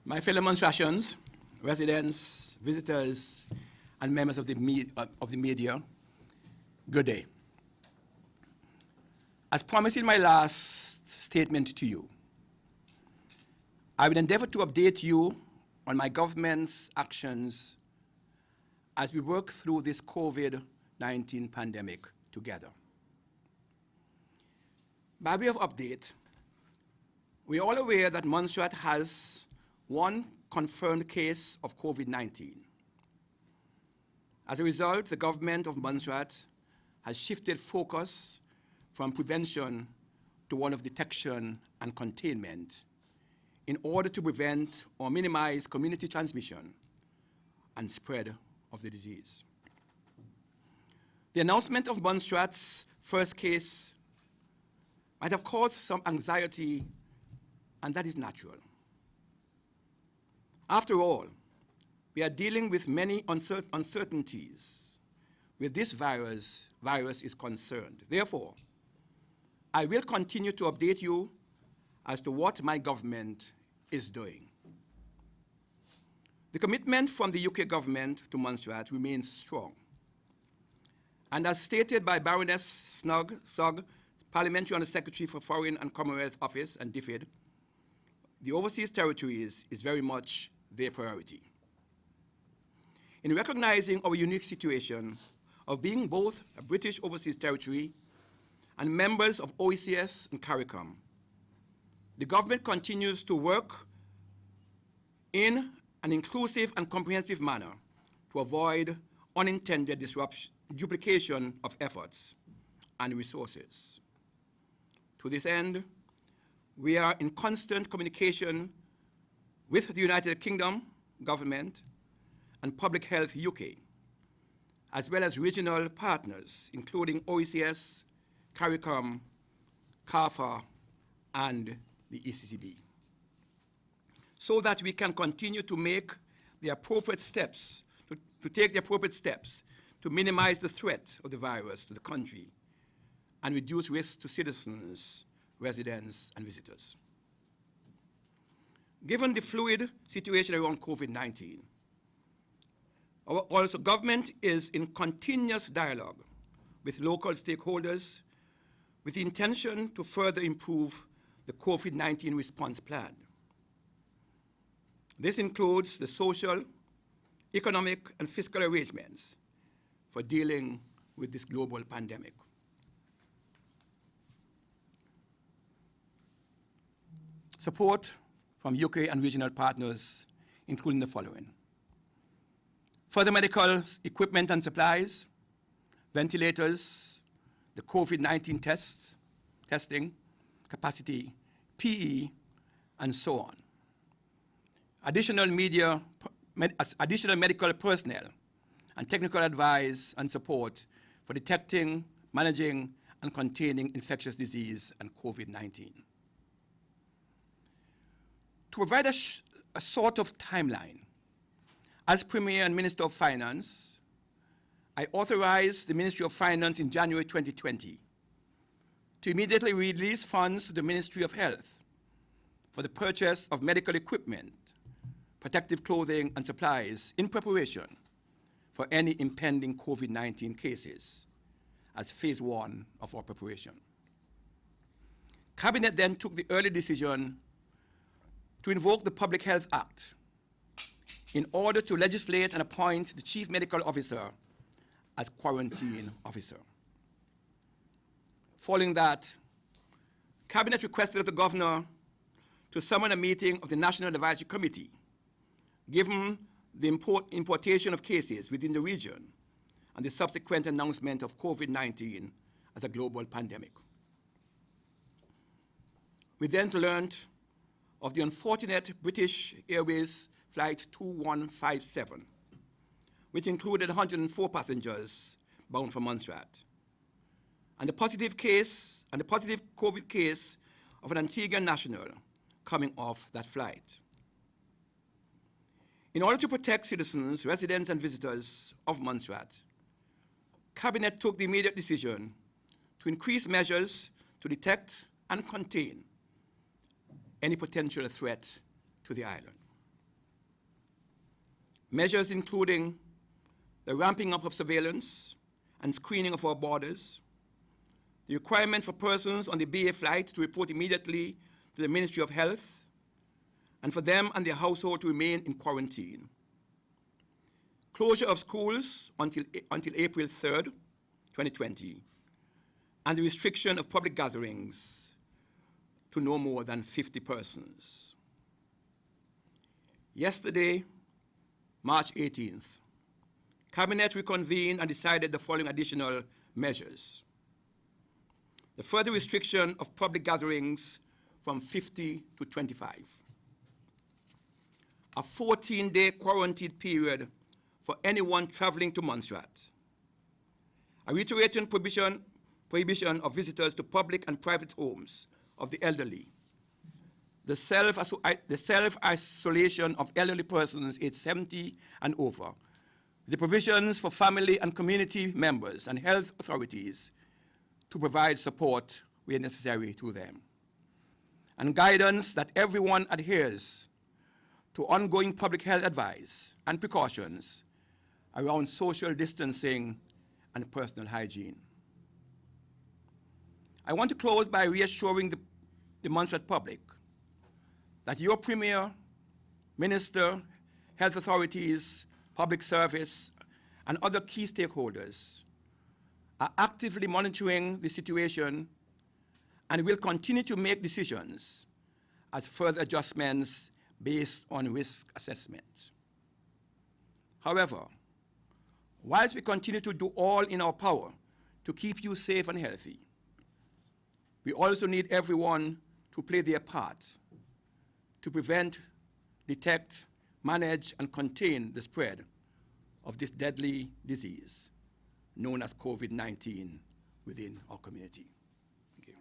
My fellow Montrealers, residents, visitors, and members of the media, good day. As promised in my last statement to you, I will endeavor to update you on my government's actions as we work through this COVID-19 pandemic together. By way of update, we are all aware that Montreal has one confirmed case of COVID-19. As a result, the government of Montreal has shifted focus from prevention to one of detection and containment in order to prevent or minimize community transmission and spread of the disease. The announcement of Montreal's first case might have caused some anxiety, and that is natural. After all, we are dealing with many uncertainties where this virus is concerned. Therefore, I will continue to update you as to what my government is doing. The commitment from the UK government to Montreal remains strong. And as stated by Baroness Sugg, Parliamentary Under Secretary for Foreign and Commonwealth Office and DFID, the overseas territories is very much their priority. In recognizing our unique situation of being both a British overseas territory and members of OECS and CARICOM, the government continues to work in an inclusive and comprehensive manner to avoid unintended duplication of efforts and resources. To this end, we are in constant communication with the United Kingdom government and Public Health UK, as well as regional partners, including OECS, CARICOM, CARFA, and the ECCB, so that we can continue to make the appropriate steps, to take the appropriate steps to minimize the threat of the virus to the country and reduce risks to citizens, residents, and visitors. Given the fluid situation around COVID-19, our government is in continuous dialogue with local stakeholders with the intention to further improve the COVID-19 response plan. This includes the social, economic, and fiscal arrangements for dealing with this global pandemic. Support from UK and regional partners, including the following: further medical equipment and supplies, ventilators, the COVID-19 testing capacity, PE, and so on. Additional medical personnel and technical advice and support for detecting, managing, and containing infectious disease and COVID-19. To provide a sort of timeline, as Premier and Minister of Finance, I authorized the Ministry of Finance in January 2020 to immediately release funds to the Ministry of Health for the purchase of medical equipment, protective clothing, and supplies in preparation for any impending COVID-19 cases as phase one of our preparation. Cabinet then took the early decision to invoke the Public Health Act in order to legislate and appoint the Chief Medical Officer as quarantine officer. Following that, Cabinet requested of the Governor to summon a meeting of the National Advisory Committee, given the importation of cases within the region and the subsequent announcement of COVID-19 as a global pandemic. We then learned of the unfortunate British Airways Flight 2157, which included 104 passengers bound for Montreal, and the positive COVID case of an Antiguan national coming off that flight. In order to protect citizens, residents, and visitors of Montreal, Cabinet took the immediate decision to increase measures to detect and contain any potential threat to the island. Measures including the ramping up of surveillance and screening of our borders, the requirement for persons on the BA flight to report immediately to the Ministry of Health, and for them and their household to remain in quarantine. Closure of schools until April 3rd, 2020, and the restriction of public gatherings to no more than 50 persons. Yesterday, March 18th, Cabinet reconvened and decided the following additional measures. The further restriction of public gatherings from 50 to 25. A 14-day quarantine period for anyone traveling to Montserrat. A reiterating prohibition of visitors to public and private homes of the elderly. The self-isolation of elderly persons aged 70 and over. The provisions for family and community members and health authorities to provide support where necessary to them. And guidance that everyone adheres to ongoing public health advice and precautions around social distancing and personal hygiene. I want to close by reassuring the Montserrat public that your Premier, Minister, health authorities, public service, and other key stakeholders are actively monitoring the situation and will continue to make decisions as further adjustments based on risk assessment. However, whilst we continue to do all in our power to keep you safe and healthy, we also need everyone to play their part to prevent, detect, manage, and contain the spread of this deadly disease known as COVID-19 within our community. Thank you.